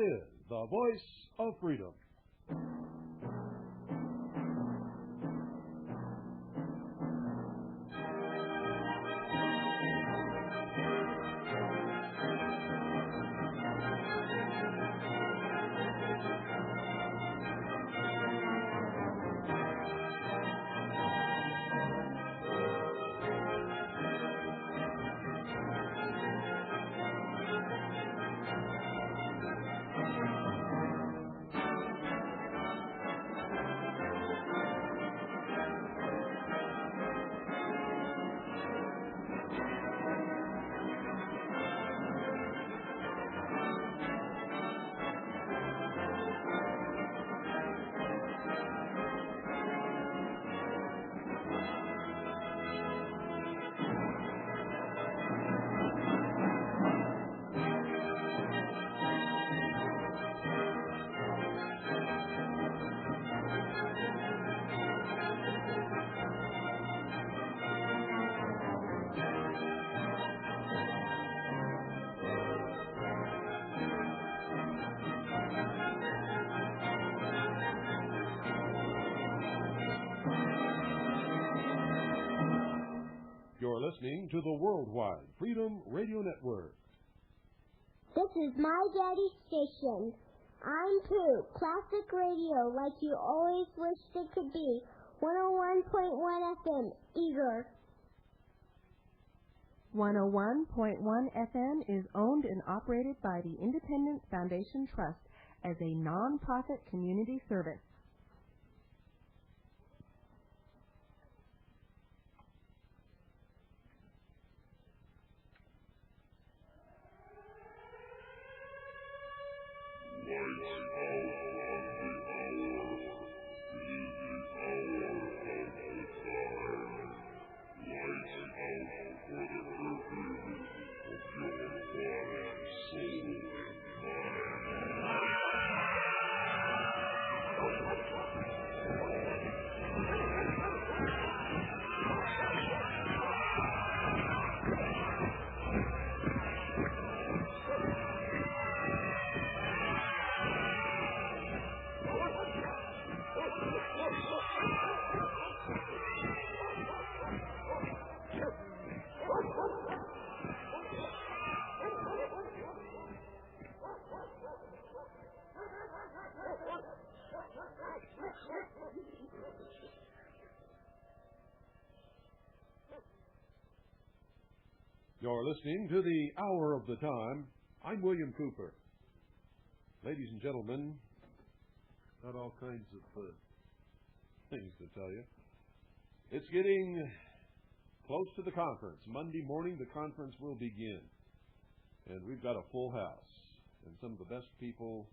is the voice of freedom. You're listening to the Worldwide Freedom Radio Network. This is my daddy's station. I'm Pooh, classic radio like you always wished it could be. 101.1 FM, Eager. 101.1 FM is owned and operated by the Independence Foundation Trust as a non-profit community service. You're listening to the Hour of the Time. I'm William Cooper. Ladies and gentlemen, got all kinds of things to tell you. It's getting close to the conference. Monday morning, the conference will begin. And we've got a full house. And some of the best people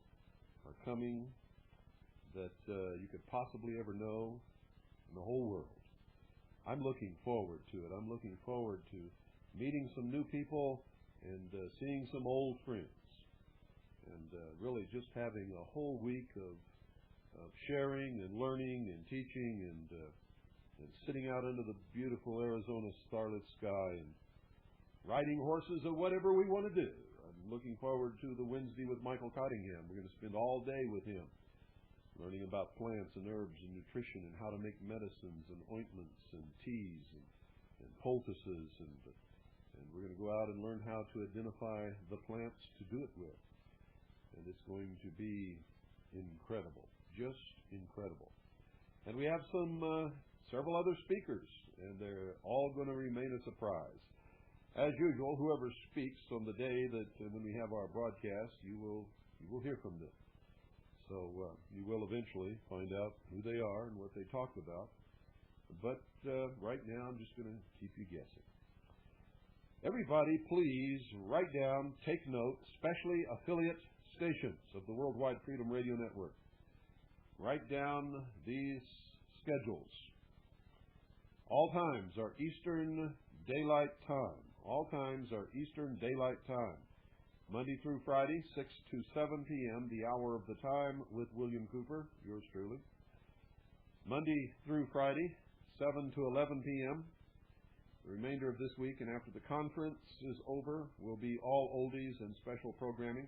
are coming that you could possibly ever know in the whole world. I'm looking forward to it. I'm looking forward to meeting some new people and seeing some old friends. And really just having a whole week of sharing and learning and teaching and sitting out under the beautiful Arizona starlit sky and riding horses or whatever we want to do. I'm looking forward to the Wednesday with Michael Cottingham. We're going to spend all day with him learning about plants and herbs and nutrition and how to make medicines and ointments and teas and poultices and we're going to go out and learn how to identify the plants to do it with. And it's going to be incredible, just incredible. And we have several other speakers, and they're all going to remain a surprise. As usual, whoever speaks on the day that when we have our broadcast, you will hear from them. So you will eventually find out who they are and what they talked about. But right now, I'm just going to keep you guessing. Everybody, please write down, take note, especially affiliate stations of the Worldwide Freedom Radio Network. Write down these schedules. All times are Eastern Daylight Time. All times are Eastern Daylight Time. Monday through Friday, 6 to 7 p.m., the Hour of the Time with William Cooper, yours truly. Monday through Friday, 7 to 11 p.m., the remainder of this week and after the conference is over will be all oldies and special programming.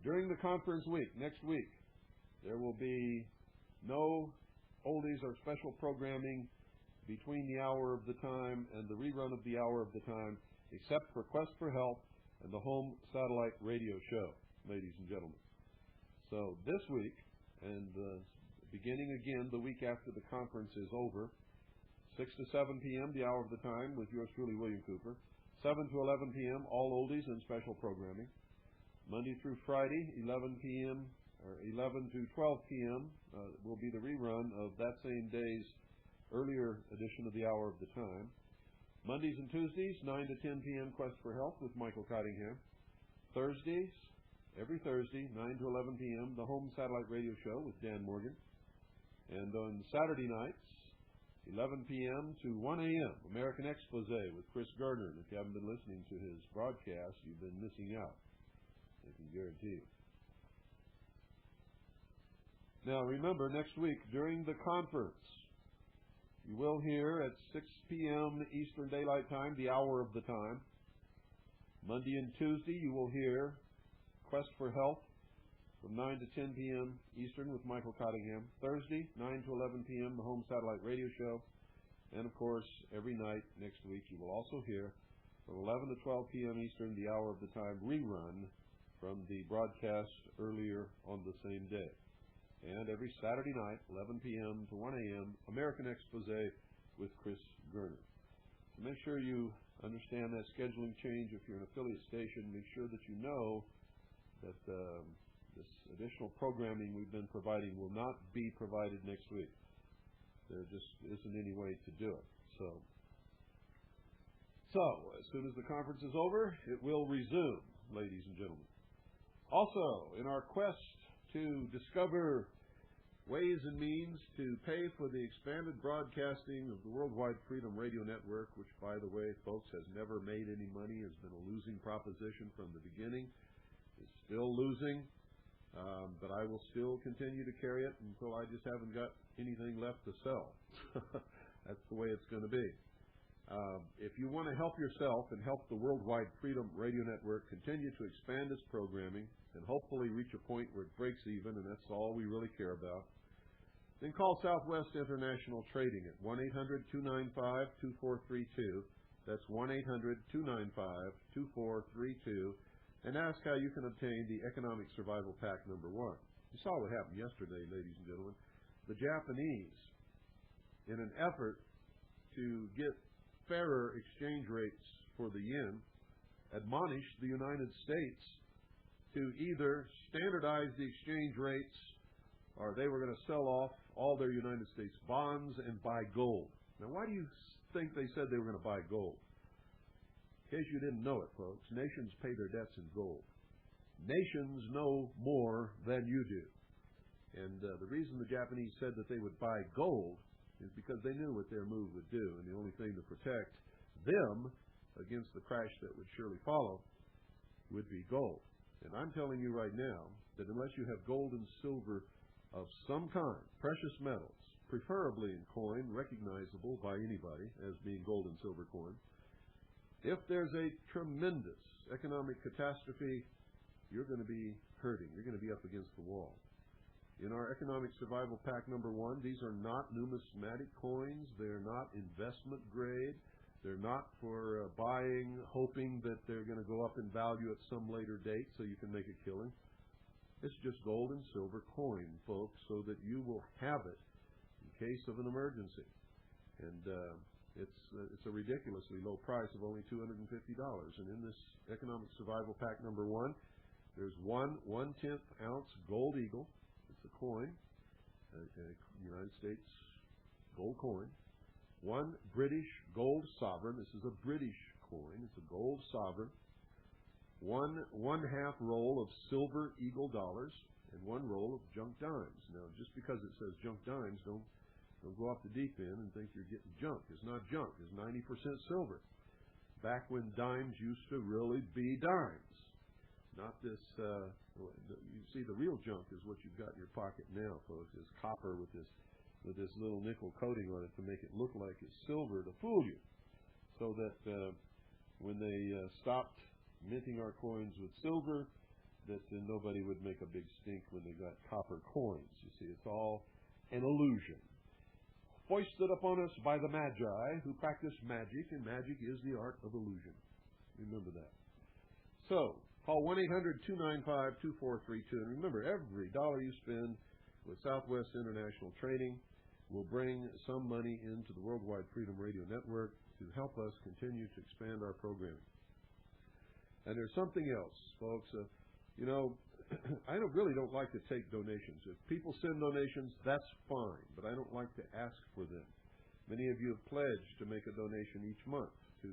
During the conference week, next week, there will be no oldies or special programming between the hour of the time and the rerun of the hour of the time, except for Quest for Health and the home satellite radio show, ladies and gentlemen. So this week, and beginning again the week after the conference is over, 6 to 7 p.m., the hour of the time, with yours truly, William Cooper. 7 to 11 p.m., all oldies and special programming. Monday through Friday, 11 p.m. or 11 to 12 p.m. Will be the rerun of that same day's earlier edition of the hour of the time. Mondays and Tuesdays, 9 to 10 p.m., Quest for Health with Michael Cottingham. Thursdays, every Thursday, 9 to 11 p.m., the home satellite radio show with Dan Morgan. And on Saturday nights, 11 p.m. to 1 a.m., American Expose with Chris Gardner. And if you haven't been listening to his broadcast, you've been missing out, I can guarantee you. Now remember, next week during the conference, you will hear at 6 p.m. Eastern Daylight Time, the hour of the time. Monday and Tuesday, you will hear Quest for Health from 9 to 10 p.m. Eastern with Michael Cottingham. Thursday, 9 to 11 p.m., the home satellite radio show. And, of course, every night next week, you will also hear from 11 to 12 p.m. Eastern, the hour of the time, rerun from the broadcast earlier on the same day. And every Saturday night, 11 p.m. to 1 a.m., American Expose with Chris Gardner. So make sure you understand that scheduling change. If you're an affiliate station, make sure that you know that this additional programming we've been providing will not be provided next week. There just isn't any way to do it. So as soon as the conference is over, it will resume, ladies and gentlemen. Also, in our quest to discover ways and means to pay for the expanded broadcasting of the Worldwide Freedom Radio Network, which, by the way, folks, has never made any money, has been a losing proposition from the beginning, is still losing, but I will still continue to carry it until I just haven't got anything left to sell. That's the way it's going to be. If you want to help yourself and help the Worldwide Freedom Radio Network continue to expand its programming and hopefully reach a point where it breaks even, and that's all we really care about, then call Southwest International Trading at 1-800-295-2432. That's 1-800-295-2432, and ask how you can obtain the Economic Survival Pack #1. You saw what happened yesterday, ladies and gentlemen. The Japanese, in an effort to get fairer exchange rates for the yen, admonished the United States to either standardize the exchange rates or they were going to sell off all their United States bonds and buy gold. Now, why do you think they said they were going to buy gold? In case you didn't know it, folks, nations pay their debts in gold. Nations know more than you do. And the reason the Japanese said that they would buy gold is because they knew what their move would do, and the only thing to protect them against the crash that would surely follow would be gold. And I'm telling you right now that unless you have gold and silver of some kind, precious metals, preferably in coin, recognizable by anybody as being gold and silver coin, if there's a tremendous economic catastrophe, you're going to be hurting. You're going to be up against the wall. In our Economic Survival Pack #1, these are not numismatic coins. They're not investment grade. They're not for buying, hoping that they're going to go up in value at some later date so you can make a killing. It's just gold and silver coin, folks, so that you will have it in case of an emergency. And it's a ridiculously low price of only $250. And in this Economic Survival Pack #1, there's one 1/10 ounce gold eagle. It's a coin, a United States gold coin. One British gold sovereign. This is a British coin. It's a gold sovereign. One half roll of silver eagle dollars, and one roll of junk dimes. Now, just because it says junk dimes, don't go off the deep end and think you're getting junk. It's not junk. It's 90% silver. Back when dimes used to really be dimes. Not this, you see, the real junk is what you've got in your pocket now, folks, is copper with this little nickel coating on it to make it look like it's silver to fool you. So that when they stopped minting our coins with silver, that nobody would make a big stink when they got copper coins. You see, it's all an illusion, foisted upon us by the Magi who practice magic, and magic is the art of illusion. Remember that. So, call 1-800-295-2432. And remember, every dollar you spend with Southwest International Trading will bring some money into the Worldwide Freedom Radio Network to help us continue to expand our programming. And there's something else, folks. I really don't like to take donations. If people send donations, that's fine, but I don't like to ask for them. Many of you have pledged to make a donation each month to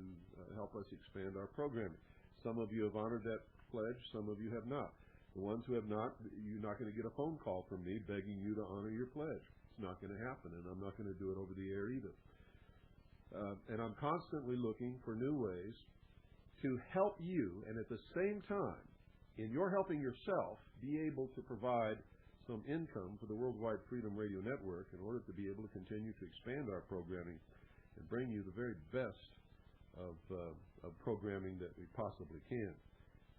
help us expand our programming. Some of you have honored that pledge, some of you have not. The ones who have not, you're not going to get a phone call from me begging you to honor your pledge. It's not going to happen, and I'm not going to do it over the air either. And I'm constantly looking for new ways to help you, and at the same time, in your helping yourself, be able to provide some income for the Worldwide Freedom Radio Network in order to be able to continue to expand our programming and bring you the very best of programming that we possibly can.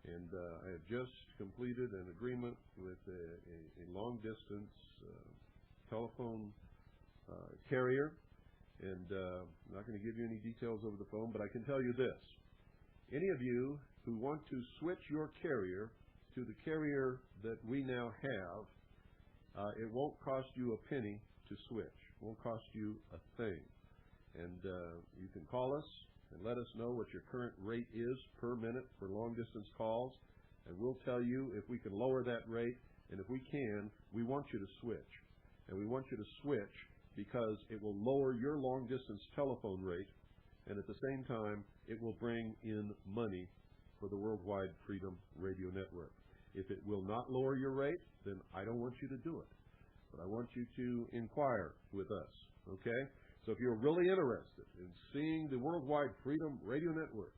And I have just completed an agreement with a long-distance telephone carrier, and I'm not going to give you any details over the phone, but I can tell you this. Any of you who want to switch your carrier to the carrier that we now have, it won't cost you a penny to switch. It won't cost you a thing. And you can call us and let us know what your current rate is per minute for long-distance calls, and we'll tell you if we can lower that rate, and if we can, we want you to switch. And we want you to switch because it will lower your long-distance telephone rate, and at the same time, it will bring in money for the Worldwide Freedom Radio Network. If it will not lower your rate, then I don't want you to do it. But I want you to inquire with us, okay? So if you're really interested in seeing the Worldwide Freedom Radio Network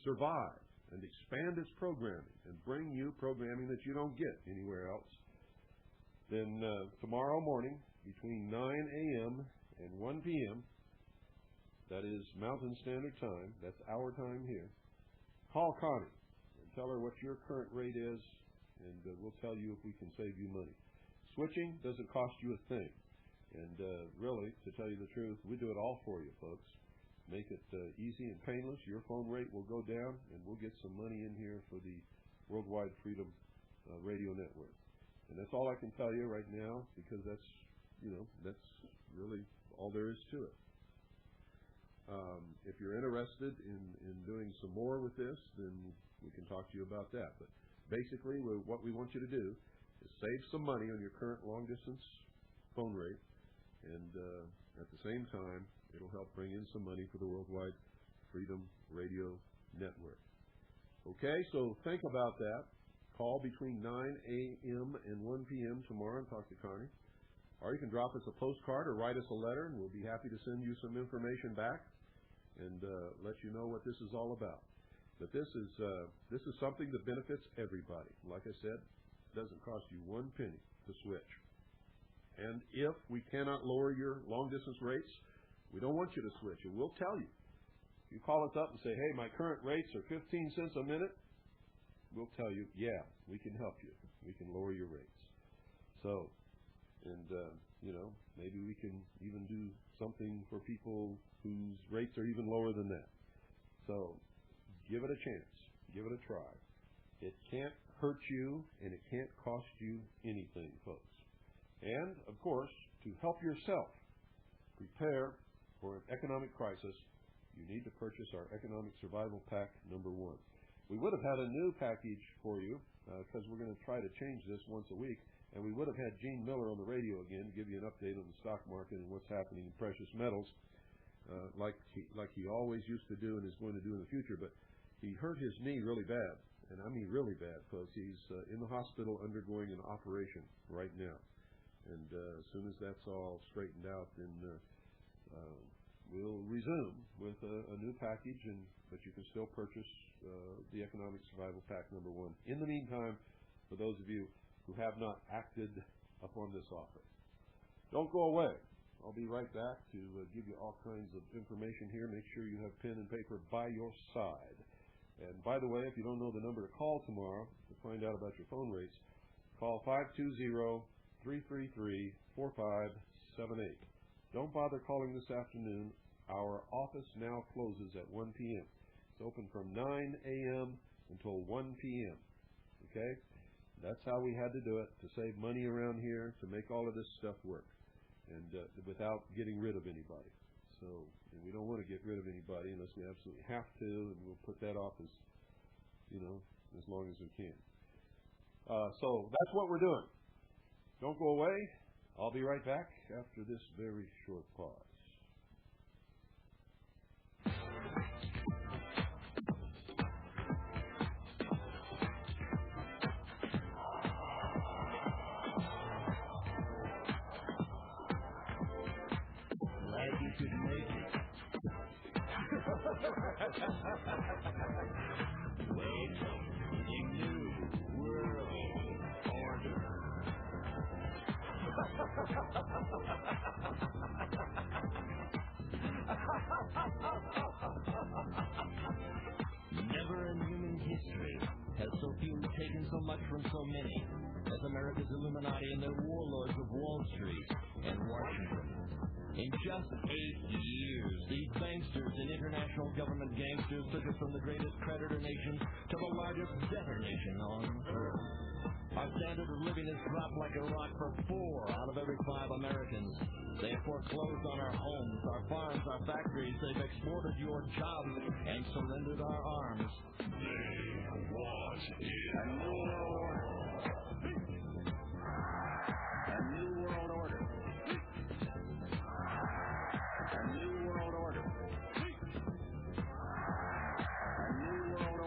survive and expand its programming and bring you programming that you don't get anywhere else, then tomorrow morning between 9 a.m. and 1 p.m., that is Mountain Standard Time, that's our time here, call Connie and tell her what your current rate is, and we'll tell you if we can save you money. Switching doesn't cost you a thing. And really, to tell you the truth, we do it all for you, folks. Make it easy and painless. Your phone rate will go down, and we'll get some money in here for the Worldwide Freedom Radio Network. And that's all I can tell you right now, because that's really all there is to it. If you're interested in doing some more with this, then we can talk to you about that. But basically, what we want you to do is save some money on your current long-distance phone rate, and at the same time, it'll help bring in some money for the Worldwide Freedom Radio Network. Okay, so think about that. Call between 9 a.m. and 1 p.m. tomorrow and talk to Connie. Or you can drop us a postcard or write us a letter, and we'll be happy to send you some information back and let you know what this is all about. But this is something that benefits everybody. Like I said, it doesn't cost you one penny to switch. And if we cannot lower your long-distance rates, we don't want you to switch, and we'll tell you. You call us up and say, hey, my current rates are 15 cents a minute, we'll tell you, yeah, we can help you. We can lower your rates. So, and, maybe we can even do something for people whose rates are even lower than that. So, give it a chance. Give it a try. It can't hurt you, and it can't cost you anything, folks. And, of course, to help yourself prepare for an economic crisis, you need to purchase our Economic Survival Pack number 1. We would have had a new package for you because we're going to try to change this once a week, and we would have had Gene Miller on the radio again to give you an update on the stock market and what's happening in precious metals, like he always used to do and is going to do in the future. But he hurt his knee really bad, and I mean really bad, folks. He's in the hospital undergoing an operation right now. And as soon as that's all straightened out, then we'll resume with a new package, but you can still purchase the Economic Survival Pack number 1. In the meantime, for those of you who have not acted upon this offer, don't go away. I'll be right back to give you all kinds of information here. Make sure you have pen and paper by your side. And by the way, if you don't know the number to call tomorrow to find out about your phone rates, call 520-333-4578. Don't bother calling this afternoon. Our office now closes at 1 p.m. It's open from 9 a.m. until 1 p.m. Okay? That's how we had to do it, to save money around here, to make all of this stuff work, and without getting rid of anybody. So, and we don't want to get rid of anybody unless we absolutely have to, and we'll put that off as, as long as we can. So that's what we're doing. Don't go away. I'll be right back after this very short pause. Glad you could make it. Welcome to the new world order. Never in human history has so few taken so much from so many as America's Illuminati and their warlords of Wall Street and Washington. In just 8 years, these banksters and international government gangsters took us from the greatest creditor nation to the largest debtor nation on earth. Our standard of living has dropped like a rock for 4 out of every 5 Americans. They have foreclosed on our homes, our farms, our factories. They've exported your jobs and surrendered our arms. They want it. A new world order. A new world order. A new world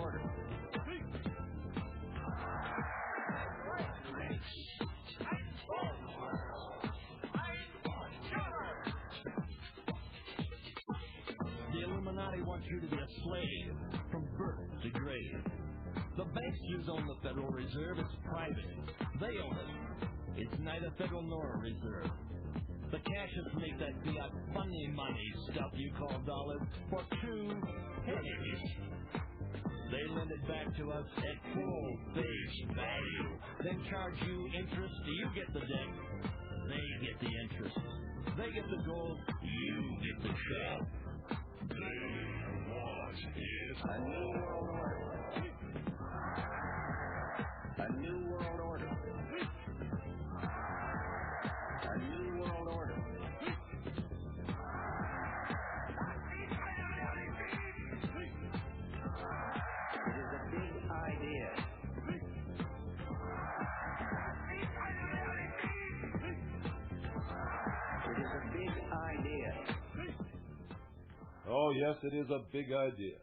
order. The Illuminati wants you to be a slave from birth to grave. The banks use own the Federal Reserve. It's private. They own it. It's neither federal nor a reserve. The cashiers make that fiat funny money stuff you call dollars for 2 pennies. They lend it back to us at full face value, then charge you interest. You get the debt. They get the interest. They get the gold. You get the shell. They want it. A new world order. A new world order. A new world order. It is a big idea. It is a big idea. Oh, yes, it is a big idea.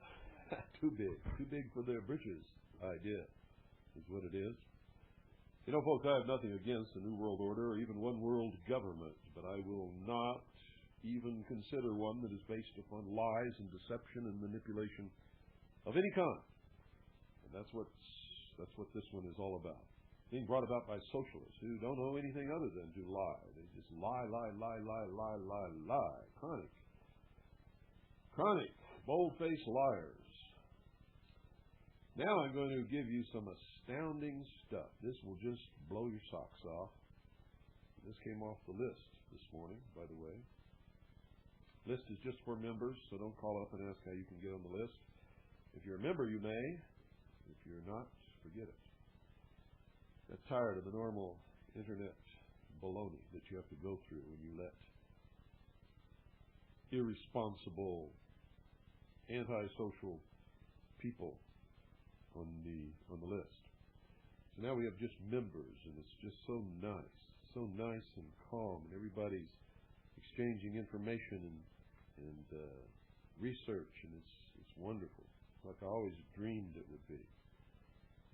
Too big for their britches idea is what it is. You know, folks, I have nothing against the New World Order or even one world government, but I will not even consider one that is based upon lies and deception and manipulation of any kind. And that's what this one is all about. Being brought about by socialists who don't know anything other than to lie. They just lie. Chronic, bold-faced liars. Now I'm going to give you some astounding stuff. This will just blow your socks off. This came off the list this morning, by the way. List is just for members, so don't call up and ask how you can get on the list. If you're a member, you may. If you're not, forget it. I'm tired of the normal internet baloney that you have to go through when you let irresponsible, antisocial people on the list. So now we have just members, and it's just so nice and calm, and everybody's exchanging information and research, and it's wonderful, like I always dreamed it would be.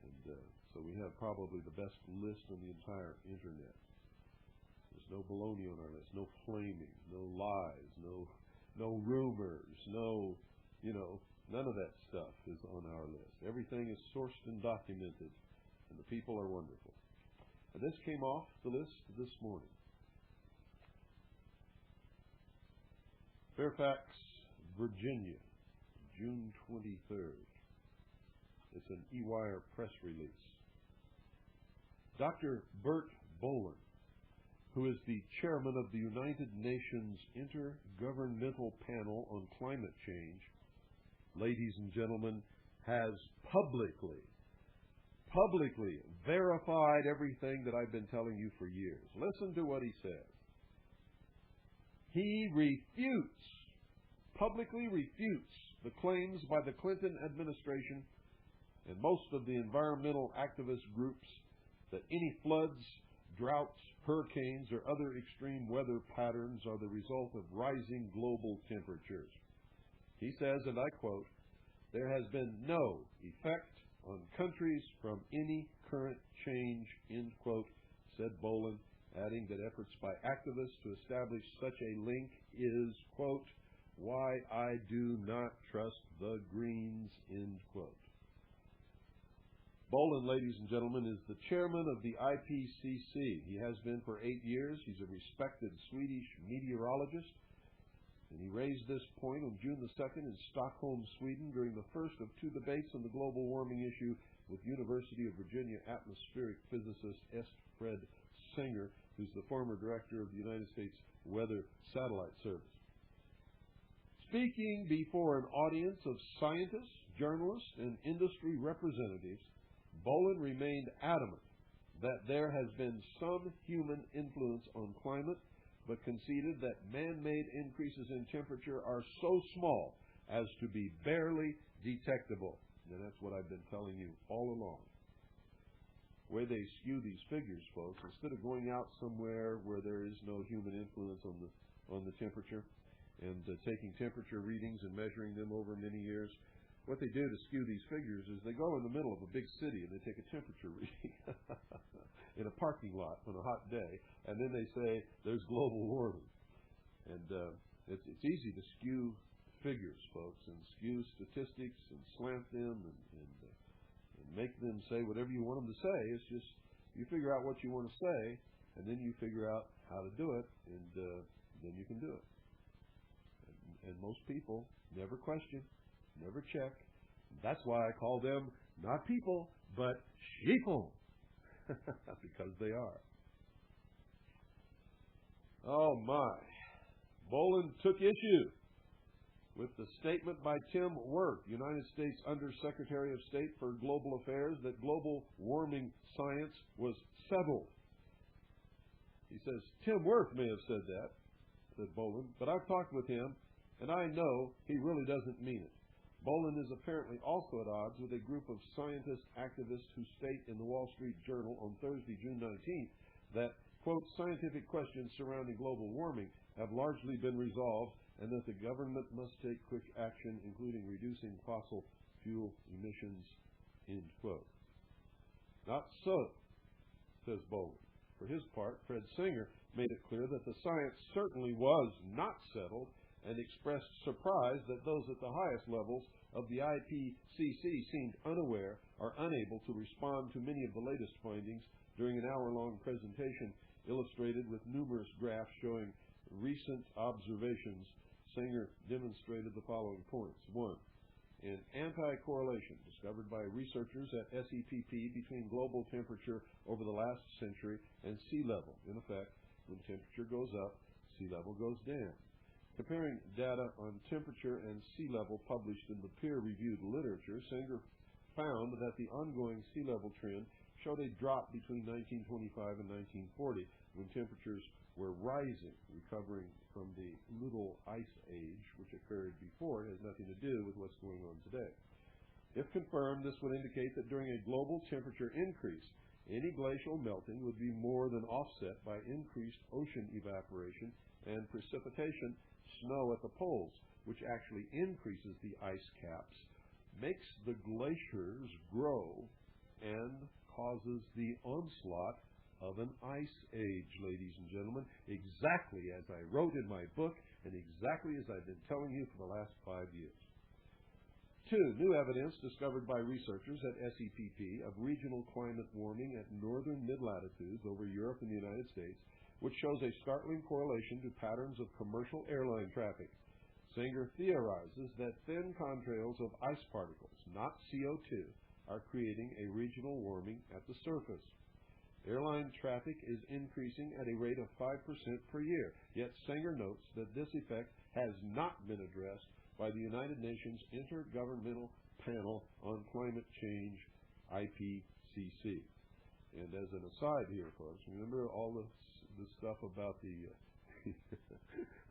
And so we have probably the best list on the entire internet. There's no baloney on our list, no flaming, no lies, no rumors, none of that stuff is on our list. Everything is sourced and documented, and the people are wonderful. And this came off the list this morning. Fairfax, Virginia, June 23rd. an E-Wire press release. Dr. Bert Boland, who is the chairman of the United Nations Intergovernmental Panel on Climate Change, ladies and gentlemen, has publicly verified everything that I've been telling you for years. Listen to what he says. He publicly refutes the claims by the Clinton administration and most of the environmental activist groups that any floods, droughts, hurricanes, or other extreme weather patterns are the result of rising global temperatures. He says, and I quote, "There has been no effect on countries from any current change," end quote, said Boland, adding that efforts by activists to establish such a link is, quote, "why I do not trust the Greens," end quote. Boland, ladies and gentlemen, is the chairman of the IPCC. He has been for 8 years. He's a respected Swedish meteorologist, and he raised this point on June the 2nd in Stockholm, Sweden, during the first of 2 debates on the global warming issue with University of Virginia atmospheric physicist S. Fred Singer, who's the former director of the United States Weather Satellite Service. Speaking before an audience of scientists, journalists, and industry representatives, Boland remained adamant that there has been some human influence on climate, but conceded that man-made increases in temperature are so small as to be barely detectable. And that's what I've been telling you all along. The way they skew these figures, folks, instead of going out somewhere where there is no human influence on the temperature and taking temperature readings and measuring them over many years, what they do to skew these figures is they go in the middle of a big city and they take a temperature reading in a parking lot on a hot day, and then they say there's global warming. And it's easy to skew figures, folks, and skew statistics and slant them and make them say whatever you want them to say. It's just you figure out what you want to say, and then you figure out how to do it, and then you can do it. And most people never question, never check. That's why I call them not people, but sheeple, because they are. Oh my. Boland took issue with the statement by Tim Wirth, United States Undersecretary of State for Global Affairs, that global warming science was settled. He says, Tim Wirth may have said that, said Boland, but I've talked with him, and I know he really doesn't mean it. Boland is apparently also at odds with a group of scientist activists who state in the Wall Street Journal on Thursday, June 19th, that, quote, scientific questions surrounding global warming have largely been resolved and that the government must take quick action, including reducing fossil fuel emissions, end quote. Not so, says Boland. For his part, Fred Singer made it clear that the science certainly was not settled and expressed surprise that those at the highest levels of the IPCC seemed unaware or unable to respond to many of the latest findings during an hour-long presentation illustrated with numerous graphs showing recent observations. Singer demonstrated the following points. 1. An anti-correlation discovered by researchers at SEPP between global temperature over the last century and sea level. In effect, when temperature goes up, sea level goes down. Comparing data on temperature and sea level published in the peer-reviewed literature, Singer found that the ongoing sea level trend showed a drop between 1925 and 1940 when temperatures were rising, recovering from the Little Ice Age, which occurred before. It has nothing to do with what's going on today. If confirmed, this would indicate that during a global temperature increase, any glacial melting would be more than offset by increased ocean evaporation and precipitation, snow at the poles, which actually increases the ice caps, makes the glaciers grow, and causes the onslaught of an ice age, ladies and gentlemen, exactly as I wrote in my book and exactly as I've been telling you for the last 5 years. 2, new evidence discovered by researchers at SEPP of regional climate warming at northern mid-latitudes over Europe and the United States, which shows a startling correlation to patterns of commercial airline traffic. Singer theorizes that thin contrails of ice particles, not CO2, are creating a regional warming at the surface. Airline traffic is increasing at a rate of 5% per year, yet Sanger notes that this effect has not been addressed by the United Nations Intergovernmental Panel on Climate Change, IPCC. And as an aside here, folks, remember all the stuff about the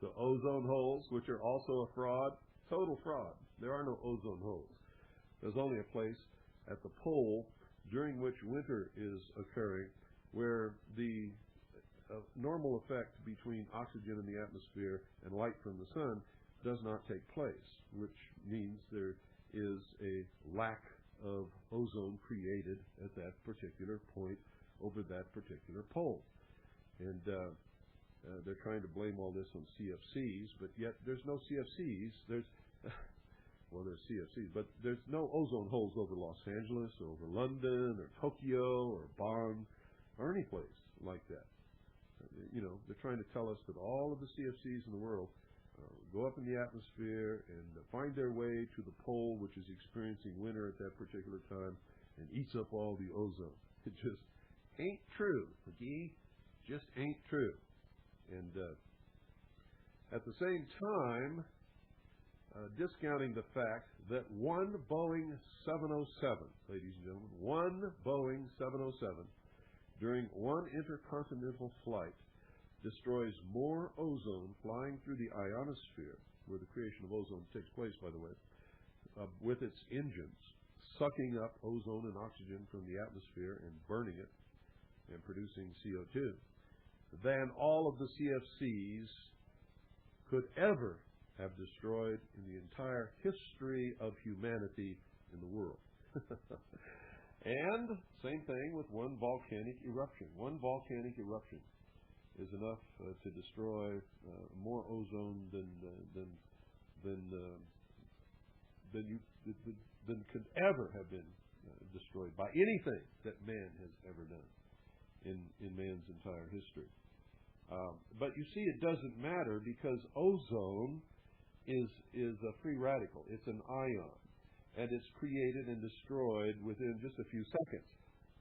the ozone holes, which are also a fraud? Total fraud. There are no ozone holes. There's only a place at the pole during which winter is occurring where the normal effect between oxygen in the atmosphere and light from the sun does not take place, which means there is a lack of ozone created at that particular point over that particular pole. And they're trying to blame all this on CFCs, but yet there's no CFCs. There's CFCs, but there's no ozone holes over Los Angeles or over London or Tokyo or Bonn or any place like that. They're trying to tell us that all of the CFCs in the world go up in the atmosphere and find their way to the pole, which is experiencing winter at that particular time, and eats up all the ozone. It just ain't true, McGee. Just ain't true. And at the same time, discounting the fact that one Boeing 707, ladies and gentlemen, one Boeing 707, during one intercontinental flight, destroys more ozone flying through the ionosphere, where the creation of ozone takes place, by the way, with its engines, sucking up ozone and oxygen from the atmosphere and burning it and producing CO2, than all of the CFCs could ever have destroyed in the entire history of humanity in the world. And same thing with one volcanic eruption. One volcanic eruption is enough to destroy more ozone than could ever have been destroyed by anything that man has ever done in man's entire history. But you see, it doesn't matter because ozone is a free radical. It's an ion, and it's created and destroyed within just a few seconds.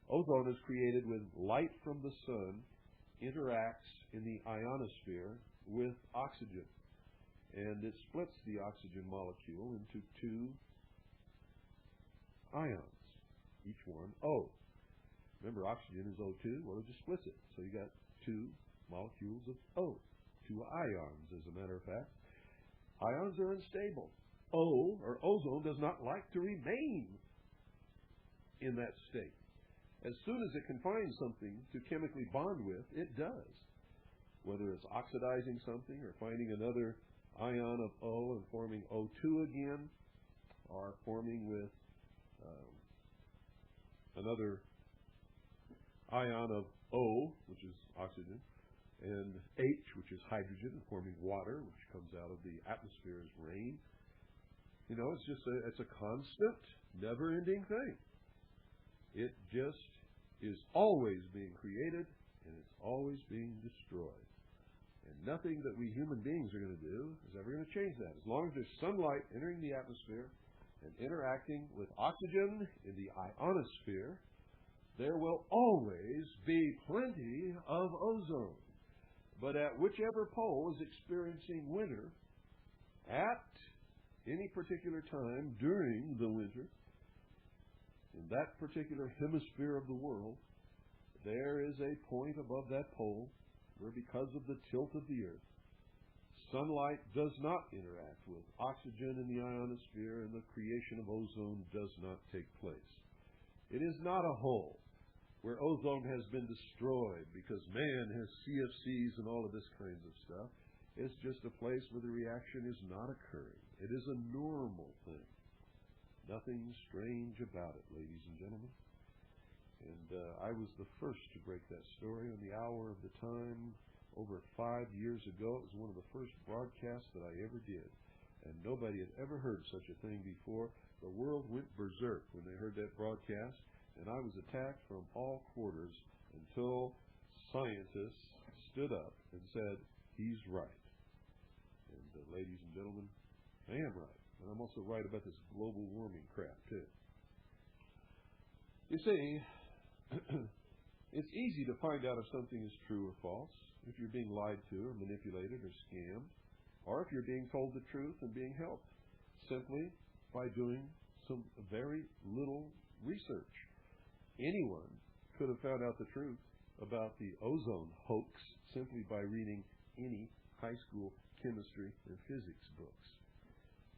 Ozone is created when light from the sun interacts in the ionosphere with oxygen, and it splits the oxygen molecule into two ions, each one O. Remember, oxygen is O2. Well, it just splits it. So you got two molecules of O, two ions, as a matter of fact. Ions are unstable. O, or ozone, does not like to remain in that state. As soon as it can find something to chemically bond with, it does. Whether it's oxidizing something or finding another ion of O and forming O2 again, or forming with another ion of O, which is oxygen, and H, which is hydrogen, forming water, which comes out of the atmosphere as rain. It's a constant, never-ending thing. It just is always being created, and it's always being destroyed. And nothing that we human beings are going to do is ever going to change that. As long as there's sunlight entering the atmosphere and interacting with oxygen in the ionosphere, there will always be plenty of ozone. But at whichever pole is experiencing winter, at any particular time during the winter, in that particular hemisphere of the world, there is a point above that pole where, because of the tilt of the earth, sunlight does not interact with oxygen in the ionosphere, and the creation of ozone does not take place. It is not a hole where ozone has been destroyed because man has CFCs and all of this kinds of stuff. It's just a place where the reaction is not occurring. It is a normal thing. Nothing strange about it, ladies and gentlemen. And I was the first to break that story on the Hour of the Time over 5 years ago. It was one of the first broadcasts that I ever did. And nobody had ever heard such a thing before. The world went berserk when they heard that broadcast. And I was attacked from all quarters until scientists stood up and said, he's right. And ladies and gentlemen, I am right. And I'm also right about this global warming crap, too. You see, it's easy to find out if something is true or false, if you're being lied to or manipulated or scammed, or if you're being told the truth and being helped, simply by doing some very little research. Anyone could have found out the truth about the ozone hoax simply by reading any high school chemistry and physics books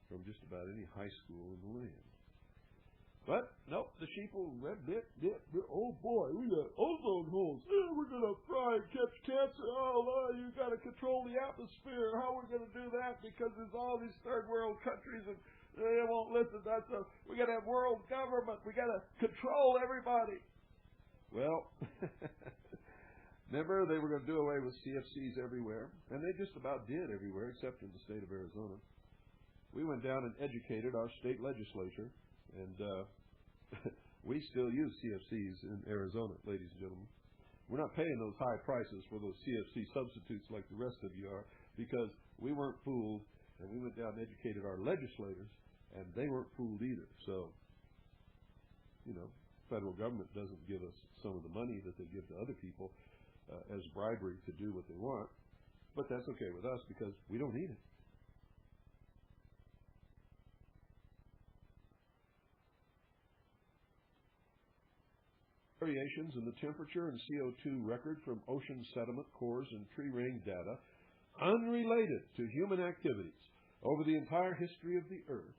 from just about any high school in the land. But, nope, the sheeple read bit, oh boy, we got ozone holes. We're going to fry and catch cancer. Oh, you got to control the atmosphere. How are we going to do that? Because there's all these third world countries and they won't listen. We got to have world government. We got to control everybody. Well, remember, they were going to do away with CFCs everywhere, and they just about did everywhere except in the state of Arizona. We went down and educated our state legislature, and we still use CFCs in Arizona, ladies and gentlemen. We're not paying those high prices for those CFC substitutes like the rest of you are, because we weren't fooled, and we went down and educated our legislators, and they weren't fooled either. So, federal government doesn't give us some of the money that they give to other people as bribery to do what they want, but that's okay with us because we don't need it. Variations in the temperature and CO2 record from ocean sediment cores and tree ring data unrelated to human activities over the entire history of the Earth,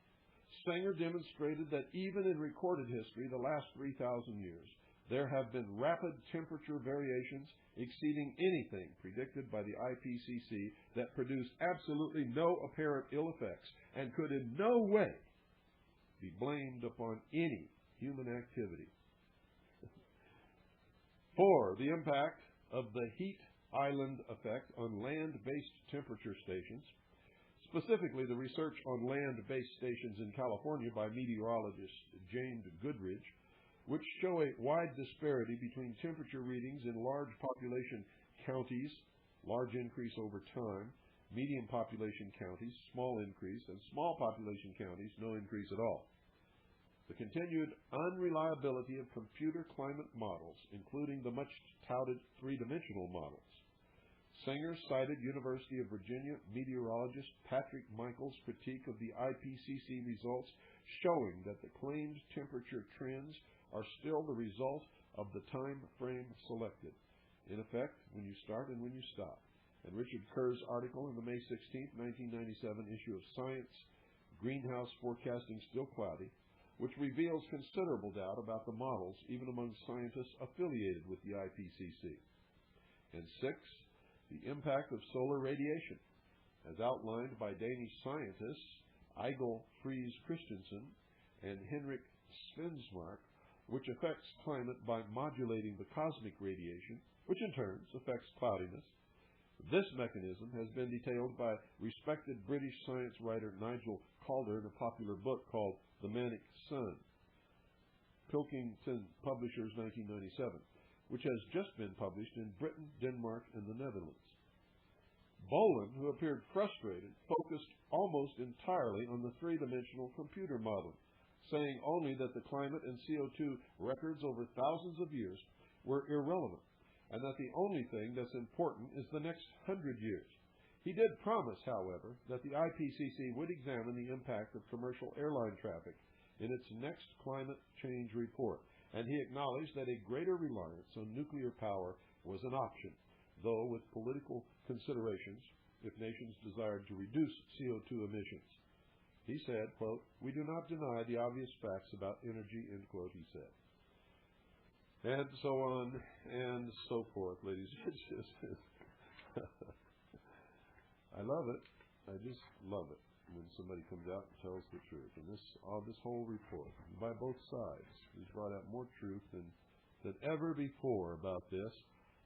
Sanger demonstrated that even in recorded history, the last 3,000 years, there have been rapid temperature variations exceeding anything predicted by the IPCC that produced absolutely no apparent ill effects and could in no way be blamed upon any human activity. 4. The impact of the heat island effect on land-based temperature stations, specifically the research on land-based stations in California by meteorologist James Goodridge, which show a wide disparity between temperature readings in large population counties, large increase over time, medium population counties, small increase, and small population counties, no increase at all. The continued unreliability of computer climate models, including the much-touted three-dimensional models. Sanger cited University of Virginia meteorologist Patrick Michael's critique of the IPCC results, showing that the claimed temperature trends are still the result of the time frame selected. In effect, when you start and when you stop. And Richard Kerr's article in the May 16, 1997 issue of Science, Greenhouse Forecasting Still Cloudy, which reveals considerable doubt about the models even among scientists affiliated with the IPCC. And 6, the impact of solar radiation, as outlined by Danish scientists Egil Friis Christensen and Henrik Svensmark, which affects climate by modulating the cosmic radiation, which in turn affects cloudiness. This mechanism has been detailed by respected British science writer Nigel Calder in a popular book called The Manic Sun, Pilkington Publishers, 1997, which has just been published in Britain, Denmark, and the Netherlands. Boland, who appeared frustrated, focused almost entirely on the three-dimensional computer modeling, saying only that the climate and CO2 records over thousands of years were irrelevant, and that the only thing that's important is the next 100 years. He did promise, however, that the IPCC would examine the impact of commercial airline traffic in its next climate change report, and he acknowledged that a greater reliance on nuclear power was an option, though with political considerations if nations desired to reduce CO2 emissions. He said, quote, "We do not deny the obvious facts about energy," end quote, he said. And so on and so forth, ladies and gentlemen. I love it. I just love it when somebody comes out and tells the truth. And this whole report, by both sides, has brought out more truth than ever before about this.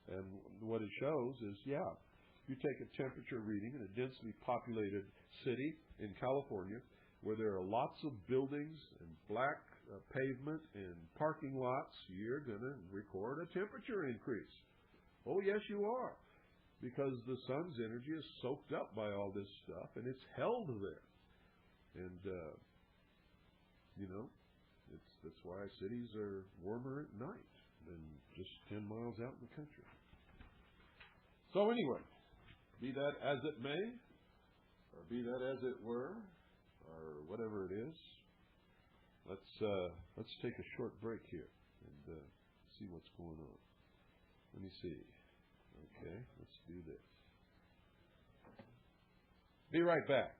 And what it shows is, you take a temperature reading in a densely populated city in California where there are lots of buildings and black pavement and parking lots, you're going to record a temperature increase. Oh, yes, you are. Because the sun's energy is soaked up by all this stuff, and it's held there. And, That's why cities are warmer at night than just 10 miles out in the country. So anyway, be that as it may, or be that as it were, or whatever it is, let's take a short break here and see what's going on. Let me see. Okay, let's do this. Be right back.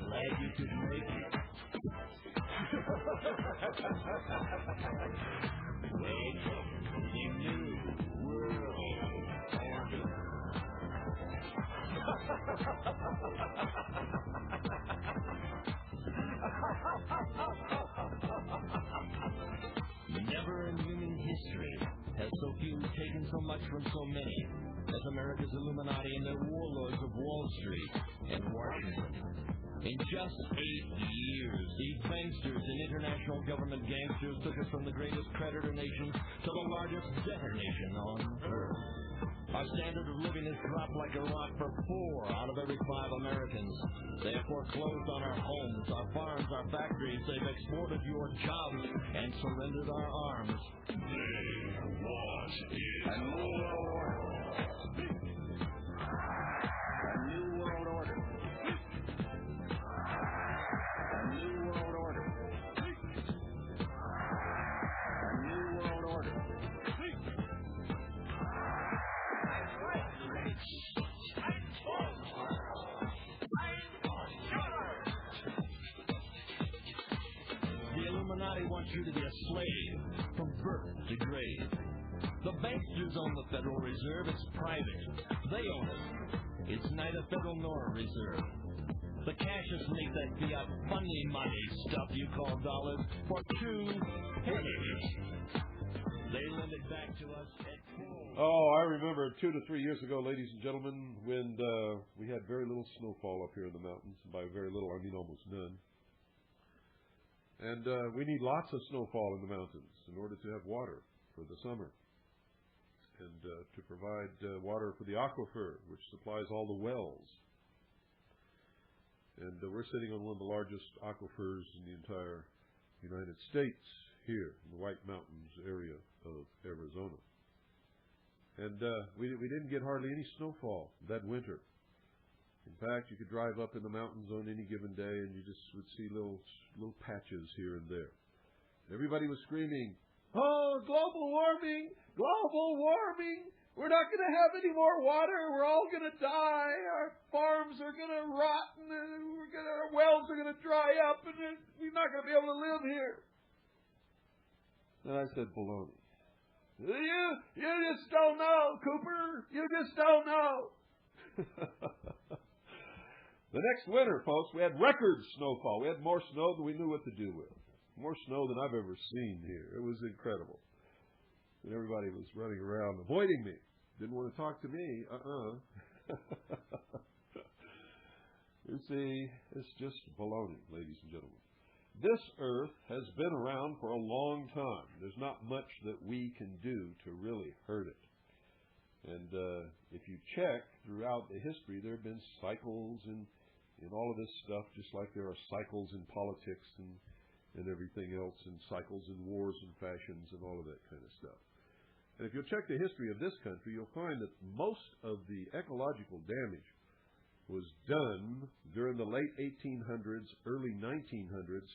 Glad you could make it. Welcome to the new world order. Never in human history has so few taken so much from so many as America's Illuminati and their warlords of Wall Street and Washington. In just 8 years, these banksters and international government gangsters took us from the greatest creditor nation to the largest debtor nation on earth. Our standard of living has dropped like a rock for 4 out of every 5 Americans. They have foreclosed on our homes, our farms, our factories. They've exported your jobs and surrendered our arms. They want it. A new world order. A new world order. A new world order. A new world order. The Illuminati wants you to be a slave from birth to grave. The banksters own the Federal Reserve. It's private. They own it. It's neither federal nor a reserve. The cashiers make that fiat funding money stuff you call dollars for 2 pennies. They lend it back to us at 4. Oh, I remember 2 to 3 years ago, ladies and gentlemen, when we had very little snowfall up here in the mountains. And by very little, I mean almost none. And we need lots of snowfall in the mountains in order to have water for the summer. And to provide water for the aquifer, which supplies all the wells. And we're sitting on one of the largest aquifers in the entire United States here in the White Mountains area of Arizona. And we didn't get hardly any snowfall that winter. In fact, you could drive up in the mountains on any given day and you just would see little patches here and there. Everybody was screaming, "Oh, global warming! Global warming! We're not going to have any more water. We're all going to die. Our farms are going to rot, and our wells are going to dry up, and we're not going to be able to live here." And I said, "Baloney. You just don't know, Cooper. You just don't know." The next winter, folks, we had record snowfall. We had more snow than we knew what to do with. More snow than I've ever seen here. It was incredible. And everybody was running around avoiding me. Didn't want to talk to me. You see, it's just baloney, ladies and gentlemen. This earth has been around for a long time. There's not much that we can do to really hurt it. And if you check throughout the history, there have been cycles in all of this stuff, just like there are cycles in politics and everything else, and cycles in wars and fashions and all of that kind of stuff. And if you'll check the history of this country, you'll find that most of the ecological damage was done during the late 1800s, early 1900s,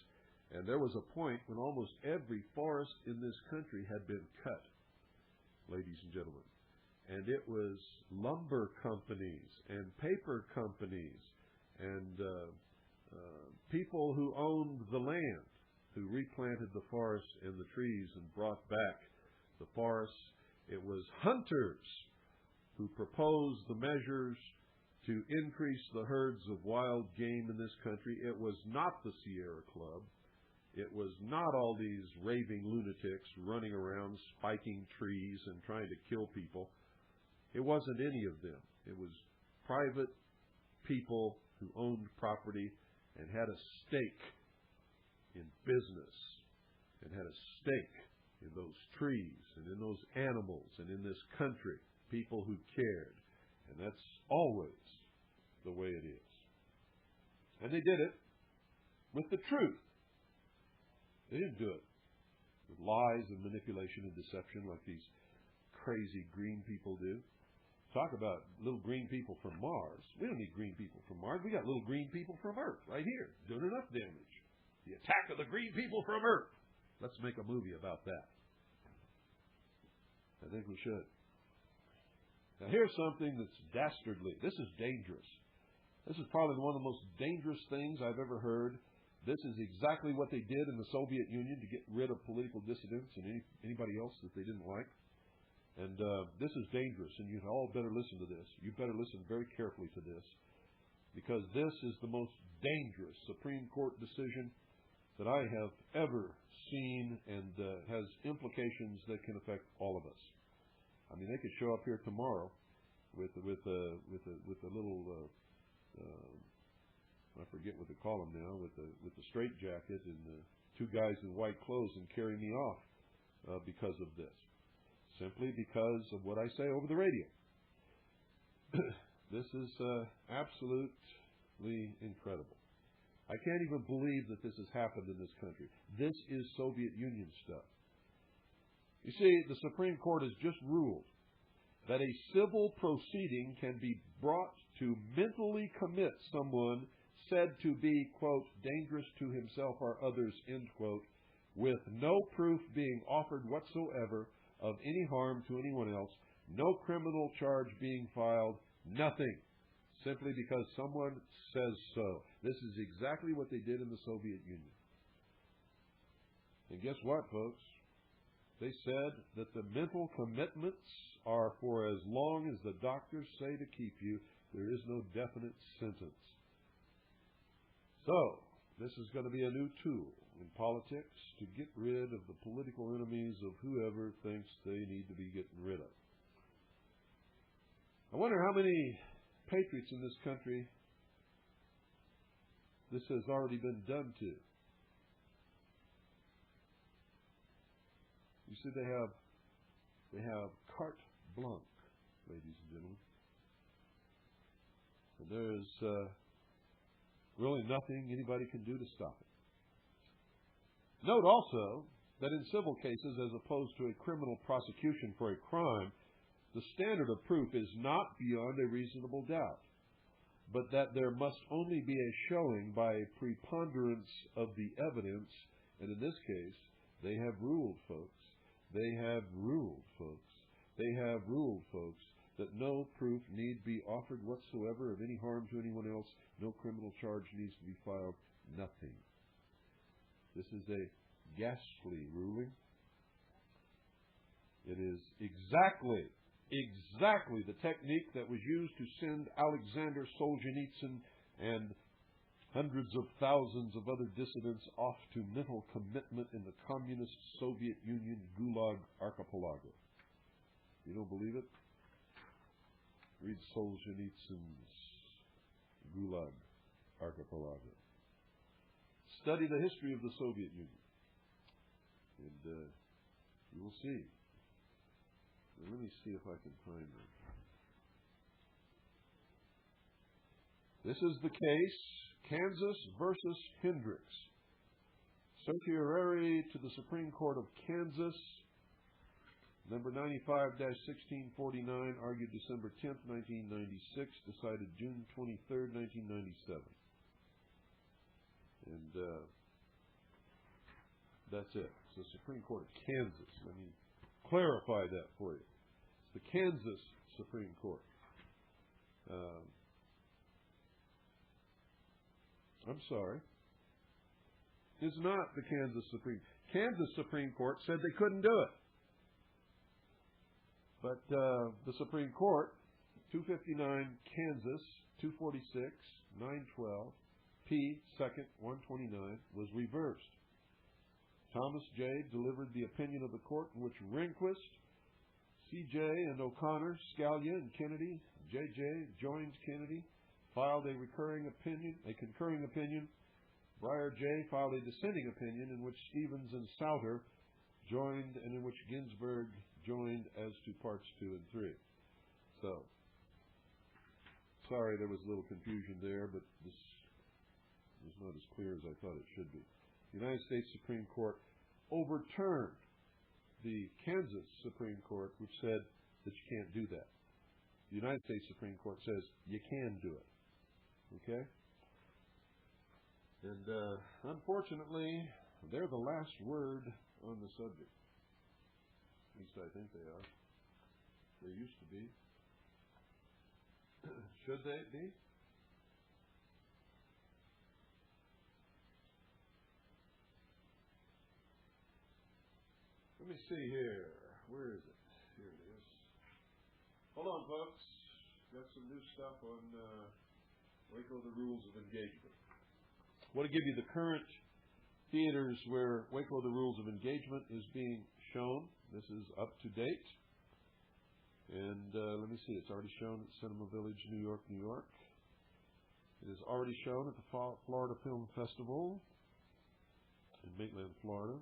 and there was a point when almost every forest in this country had been cut, ladies and gentlemen. And it was lumber companies and paper companies and people who owned the land who replanted the forests and the trees and brought back the forests. It was hunters who proposed the measures to increase the herds of wild game in this country. It was not the Sierra Club. It was not all these raving lunatics running around spiking trees and trying to kill people. It wasn't any of them. It was private people who owned property and had a stake in business and had a stake in those trees and in those animals and in this country, people who cared. And that's always the way it is. And they did it with the truth. They didn't do it with lies and manipulation and deception like these crazy green people do. Talk about little green people from Mars. We don't need green people from Mars. We got little green people from Earth right here doing enough damage. The attack of the green people from Earth. Let's make a movie about that. I think we should. Now here's something that's dastardly. This is dangerous. This is probably one of the most dangerous things I've ever heard. This is exactly what they did in the Soviet Union to get rid of political dissidents and anybody else that they didn't like. And this is dangerous, and you all better listen to this. You better listen very carefully to this, because this is the most dangerous Supreme Court decision that I have ever seen, and has implications that can affect all of us. I mean, they could show up here tomorrow with a little I forget what they call them now, with the straitjacket and the two guys in white clothes, and carry me off because of this. Simply because of what I say over the radio. This is absolutely incredible. I can't even believe that this has happened in this country. This is Soviet Union stuff. You see, the Supreme Court has just ruled that a civil proceeding can be brought to mentally commit someone said to be, quote, dangerous to himself or others, end quote, with no proof being offered whatsoever of any harm to anyone else, no criminal charge being filed, nothing, simply because someone says so. This is exactly what they did in the Soviet Union. And guess what, folks? They said that the mental commitments are for as long as the doctors say to keep you. There is no definite sentence. So, this is going to be a new tool in politics to get rid of the political enemies of whoever thinks they need to be getting rid of. I wonder how many patriots in this country this has already been done to. You see, they have carte blanche, ladies and gentlemen. And there's really nothing anybody can do to stop it. Note also that in civil cases, as opposed to a criminal prosecution for a crime, the standard of proof is not beyond a reasonable doubt, but that there must only be a showing by a preponderance of the evidence, and in this case, they have ruled, folks. They have ruled, folks. They have ruled, folks, that no proof need be offered whatsoever of any harm to anyone else. No criminal charge needs to be filed. Nothing. This is a ghastly ruling. It is exactly the technique that was used to send Alexander Solzhenitsyn and hundreds of thousands of other dissidents off to mental commitment in the communist Soviet Union Gulag Archipelago. You don't believe it? Read Solzhenitsyn's Gulag Archipelago. Study the history of the Soviet Union, and you will see. Now, let me see if I can find it. This is the case, Kansas versus Hendricks. Certiorari to the Supreme Court of Kansas, number 95-1649, argued December 10th, 1996, decided June 23rd, 1997. And that's it. It's the Supreme Court of Kansas. Let me clarify that for you. It's the Kansas Supreme Court. I'm sorry. It's not the Kansas Supreme. Kansas Supreme Court said they couldn't do it. But the Supreme Court, 259 Kansas, 246, 912, P. 2nd, 129, was reversed. Thomas J. delivered the opinion of the court in which Rehnquist, C.J. and O'Connor, Scalia and Kennedy, J.J. joined Kennedy, filed a concurring opinion Breyer J. filed a dissenting opinion in which Stevens and Souter joined and in which Ginsburg joined as to parts 2 and 3. So, sorry there was a little confusion there, but this was not as clear as I thought it should be. The United States Supreme Court overturned the Kansas Supreme Court, which said that you can't do that. The United States Supreme Court says you can do it. Okay? And unfortunately, they're the last word on the subject. At least I think they are. They used to be. Should they be? Let me see here. Where is it? Here it is. Hold on, folks. Got some new stuff on Waco, the rules of engagement. I want to give you the current theaters where Waco, the rules of engagement is being shown. This is up to date. And let me see. It's already shown at Cinema Village, New York, New York. It is already shown at the Florida Film Festival in Maitland, Florida.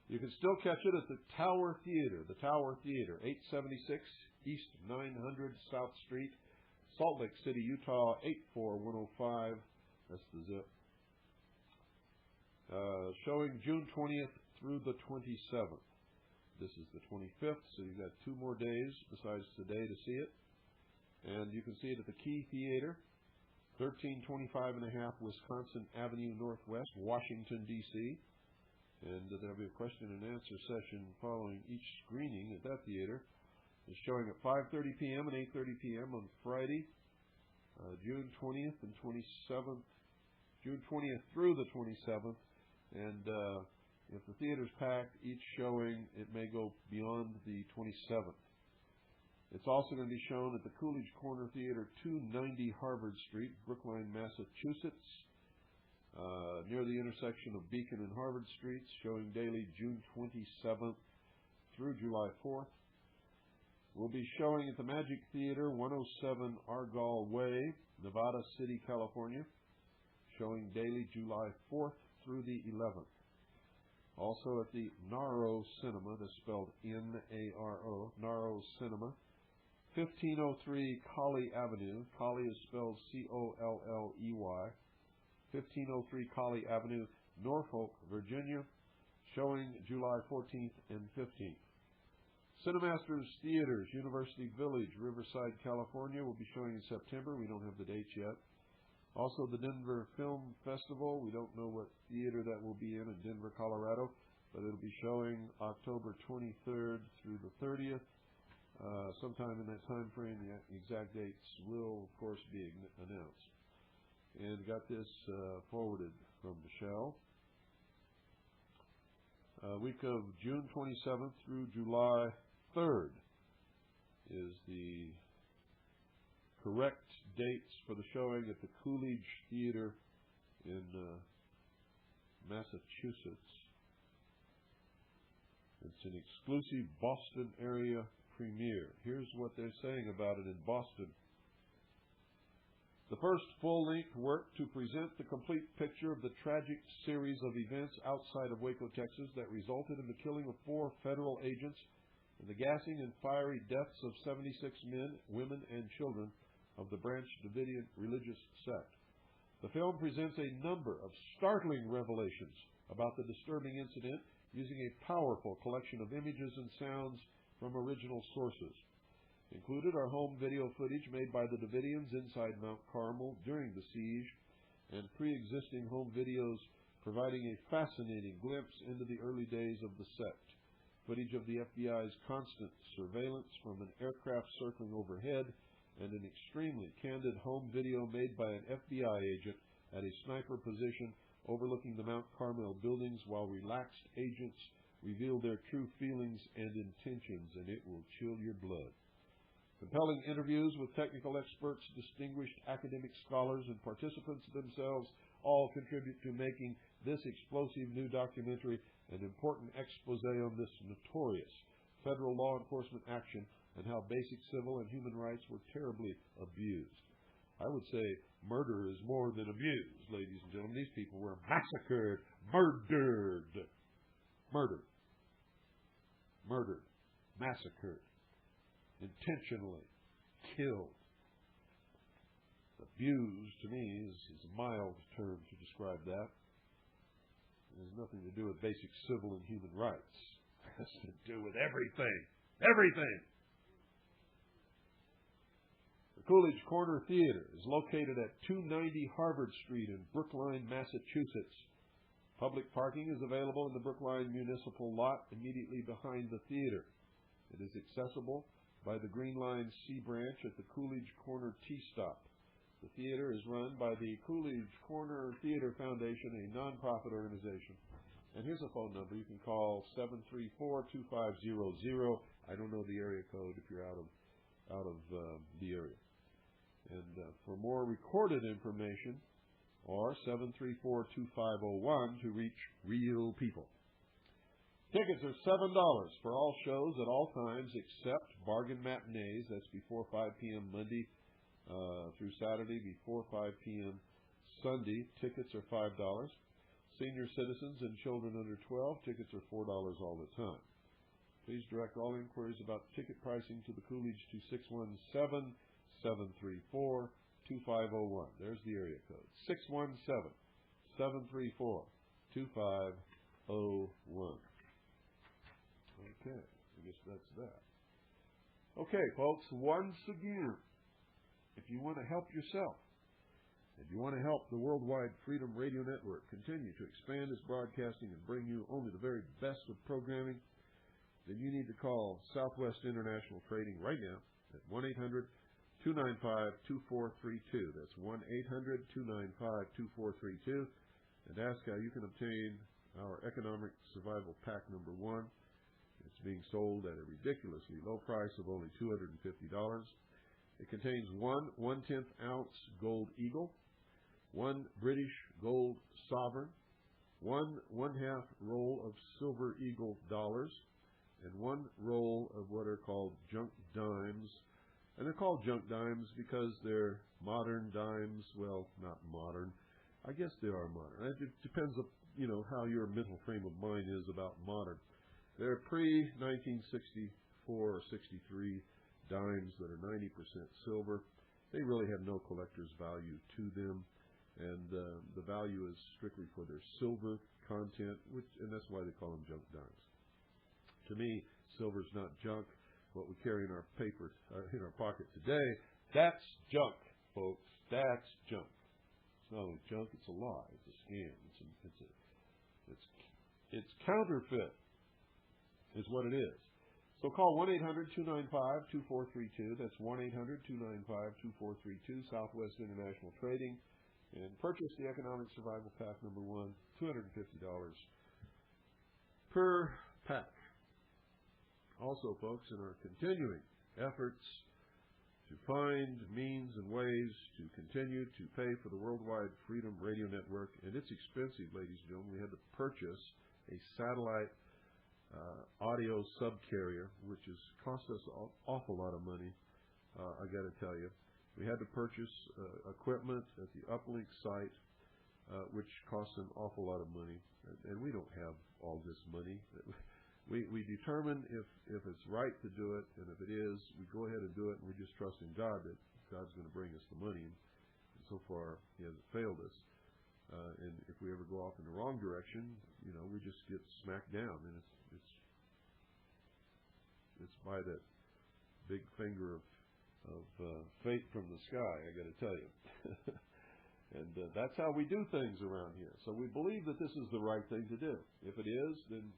You can still catch it at the Tower Theater, 876 East 900 South Street, Salt Lake City, Utah, 84105. That's the zip. Showing June 20th through the 27th. This is the 25th, so you've got 2 more days besides today to see it. And you can see it at the Key Theater, 1325 and a half Wisconsin Avenue Northwest, Washington, D.C., and there'll be a question and answer session following each screening at that theater. It's showing at 5:30 p.m. and 8:30 p.m. on Friday, June 20th and 27th, June 20th through the 27th. And if the theater's packed, each showing, it may go beyond the 27th. It's also going to be shown at the Coolidge Corner Theater, 290 Harvard Street, Brookline, Massachusetts, near the intersection of Beacon and Harvard Streets, showing daily June 27th through July 4th. We'll be showing at the Magic Theater, 107 Argyle Way, Nevada City, California, showing daily July 4th through the 11th. Also at the Naro Cinema, that's spelled N-A-R-O, Naro Cinema, 1503 Colley Avenue. Colley is spelled C-O-L-L-E-Y. 1503 Colley Avenue, Norfolk, Virginia, showing July 14th and 15th. Cinemasters Theaters, University Village, Riverside, California, will be showing in September. We don't have the dates yet. Also, the Denver Film Festival. We don't know what theater that will be in Denver, Colorado, but it'll be showing October 23rd through the 30th. Sometime in that time frame, the exact dates will, of course, be announced. And got this forwarded from Michelle. Week of June 27th through July 3rd is the correct dates for the showing at the Coolidge Theater in Massachusetts. It's an exclusive Boston area premiere. Here's what they're saying about it in Boston. The first full-length work to present the complete picture of the tragic series of events outside of Waco, Texas that resulted in the killing of 4 federal agents and the gassing and fiery deaths of 76 men, women, and children of the Branch Davidian religious sect. The film presents a number of startling revelations about the disturbing incident using a powerful collection of images and sounds from original sources. Included are home video footage made by the Davidians inside Mount Carmel during the siege and pre-existing home videos providing a fascinating glimpse into the early days of the sect. Footage of the FBI's constant surveillance from an aircraft circling overhead and an extremely candid home video made by an FBI agent at a sniper position overlooking the Mount Carmel buildings while relaxed agents reveal their true feelings and intentions, and it will chill your blood. Compelling interviews with technical experts, distinguished academic scholars, and participants themselves all contribute to making this explosive new documentary an important expose on this notorious federal law enforcement action and how basic civil and human rights were terribly abused. I would say murder is more than abuse, ladies and gentlemen. These people were massacred, murdered, massacred, intentionally killed. Abuse, to me, is a mild term to describe that. It has nothing to do with basic civil and human rights. It has to do with everything. Everything. The Coolidge Corner Theater is located at 290 Harvard Street in Brookline, Massachusetts. Public parking is available in the Brookline Municipal Lot immediately behind the theater. It is accessible by the Green Line C branch at the Coolidge Corner T-Stop. The theater is run by the Coolidge Corner Theater Foundation, a nonprofit organization. And here's a phone number. You can call 734-2500. I don't know the area code if you're out of the area. And for more recorded information, or 734-2501 to reach real people. Tickets are $7 for all shows at all times except bargain matinees. That's before 5 p.m. Monday through Saturday, before 5 p.m. Sunday. Tickets are $5. Senior citizens and children under 12, tickets are $4 all the time. Please direct all inquiries about ticket pricing to the Coolidge to 617-734-2501. There's the area code, 617-734-2501. Okay, I guess that's that. Okay, folks, once again, if you want to help yourself, if you want to help the Worldwide Freedom Radio Network continue to expand its broadcasting and bring you only the very best of programming, then you need to call Southwest International Trading right now at 1-800-295-2432. That's 1-800-295-2432, and ask how you can obtain our Economic Survival Pack number 1. It's being sold at a ridiculously low price of only $250. It contains one 1/10 ounce gold eagle, one British gold sovereign, one 1/2 roll of silver eagle dollars, and one roll of what are called junk dimes. And they're called junk dimes because they're modern dimes. Well, not modern. I guess they are modern. It depends on, how your mental frame of mind is about modern. They're pre-1964 or 63 dimes that are 90% silver. They really have no collector's value to them, and the value is strictly for their silver content, and that's why they call them junk dimes. To me, silver's not junk. What we carry in our paper, in our pocket today, that's junk, folks. That's junk. It's not only junk; it's a lie. It's a scam. It's counterfeit, is what it is. So call 1-800-295-2432. That's 1-800-295-2432, Southwest International Trading, and purchase the Economic Survival Pack number 1, $250 per pack. Also, folks, in our continuing efforts to find means and ways to continue to pay for the Worldwide Freedom Radio Network, and it's expensive, ladies and gentlemen. We had to purchase a satellite audio subcarrier, which has cost us an awful lot of money, I got to tell you. We had to purchase equipment at the Uplink site, which costs an awful lot of money, and we don't have all this money. We determine if it's right to do it, and if it is, we go ahead and do it, and we just trust in God that God's going to bring us the money. And so far, He hasn't failed us. And if we ever go off in the wrong direction, we just get smacked down, and it's by that big finger of fate from the sky, I got to tell you. And that's how we do things around here. So we believe that this is the right thing to do. If it is, then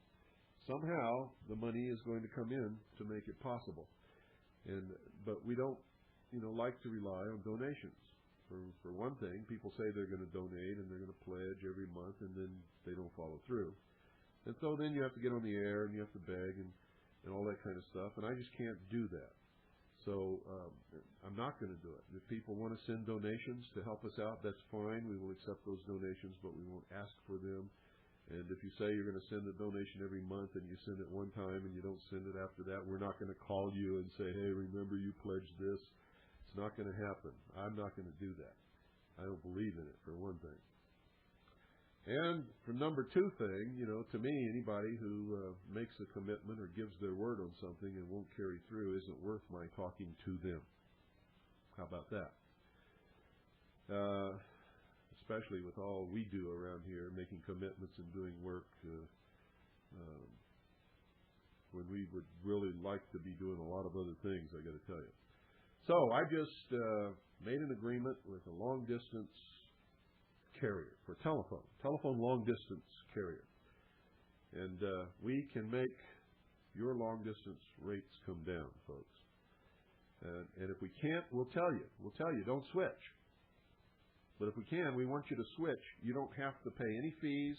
somehow the money is going to come in to make it possible. But we don't, like to rely on donations. For one thing, people say they're going to donate and they're going to pledge every month, and then they don't follow through. And so then you have to get on the air and you have to beg and all that kind of stuff, and I just can't do that. So I'm not going to do it. If people want to send donations to help us out, that's fine. We will accept those donations, but we won't ask for them. And if you say you're going to send a donation every month and you send it one time and you don't send it after that, we're not going to call you and say, hey, remember you pledged this. It's not going to happen. I'm not going to do that. I don't believe in it, for one thing. And for number two thing, to me, anybody who makes a commitment or gives their word on something and won't carry through isn't worth my talking to them. How about that? Especially with all we do around here, making commitments and doing work when we would really like to be doing a lot of other things, I got to tell you. So I just made an agreement with a long-distance carrier for telephone long-distance carrier. And we can make your long-distance rates come down, folks. And if we can't, we'll tell you. We'll tell you, don't switch. But if we can, we want you to switch. You don't have to pay any fees,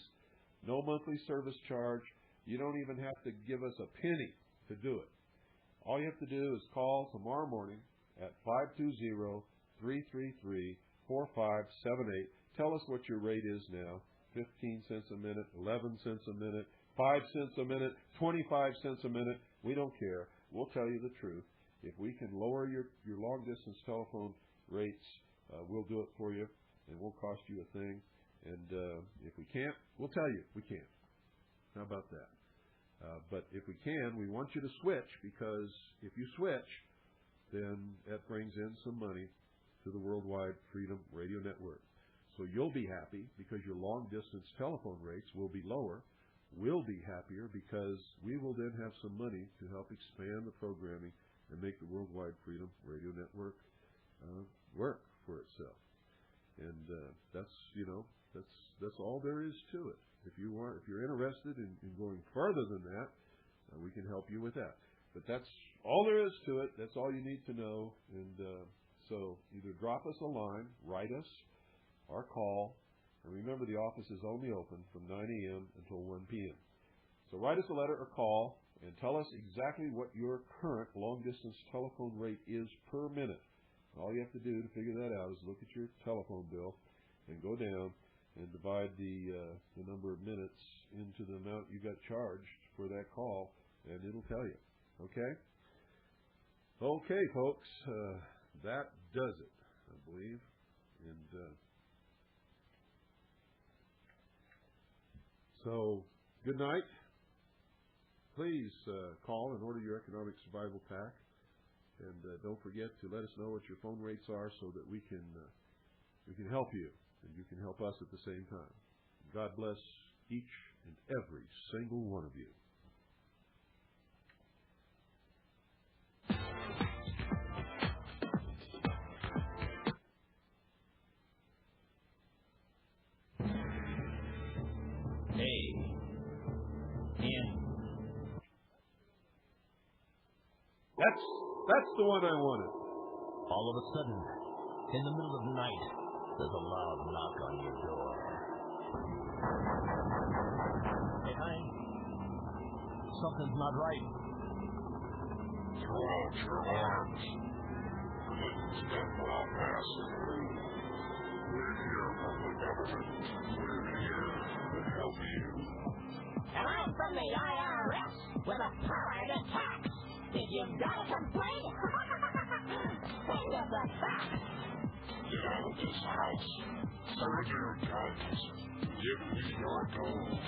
no monthly service charge. You don't even have to give us a penny to do it. All you have to do is call tomorrow morning at 520-333-4578. Tell us what your rate is now, 15 cents a minute, 11 cents a minute, 5 cents a minute, 25 cents a minute. We don't care. We'll tell you the truth. If we can lower your long-distance telephone rates, we'll do it for you, and won't cost you a thing. And if we can't, we'll tell you we can't. How about that? But if we can, we want you to switch, because if you switch, then that brings in some money to the Worldwide Freedom Radio Network. So you'll be happy because your long-distance telephone rates will be lower. We'll be happier because we will then have some money to help expand the programming and make the Worldwide Freedom Radio Network work for itself. And that's all there is to it. If you're interested in going further than that, we can help you with that. But that's all there is to it. That's all you need to know. And so either drop us a line, write us, or call. And remember, the office is only open from 9 a.m. until 1 p.m. So write us a letter or call and tell us exactly what your current long-distance telephone rate is per minute. All you have to do to figure that out is look at your telephone bill and go down and divide the number of minutes into the amount you got charged for that call, and it'll tell you. Okay? Okay, folks. That does it, I believe. And so, good night. Please call and order your economic survival pack. And don't forget to let us know what your phone rates are so that we can help you and you can help us at the same time. God bless each and every single one of you. That's the one I wanted. All of a sudden, in the middle of the night, there's a loud knock on your door. Hey, honey, something's not right. Throw out your arms. Please don't allow pass through. We're here from the government. We're here to help you. And I'm from the IRS with a power to tax. If you've got a complaint, think of the facts. Get out of this house. Serve your guns. Give me your gold.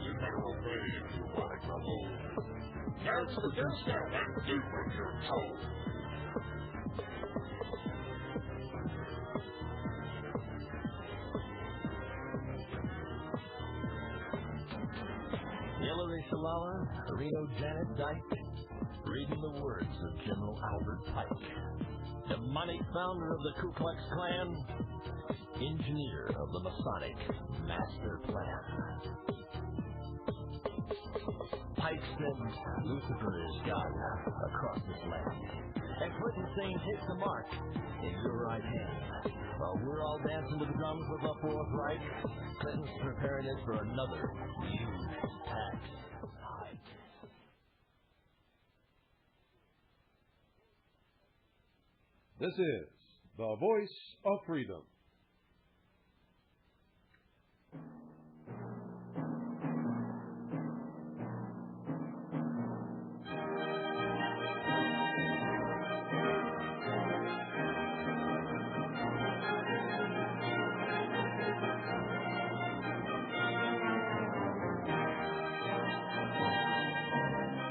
You better obey if you want to move. Don't produce it and do what you're told. Hillary Shalala, Reno Janet Dyke, reading the words of General Albert Pike, demonic founder of the Ku Klux Klan, engineer of the Masonic Master Plan. Pike said Lucifer is God across this land, and Clinton's saying take the mark in your right hand. While we're all dancing to the drums of the Fourth Reich, Clinton's preparing it for another huge tax hike. This is the Voice of Freedom.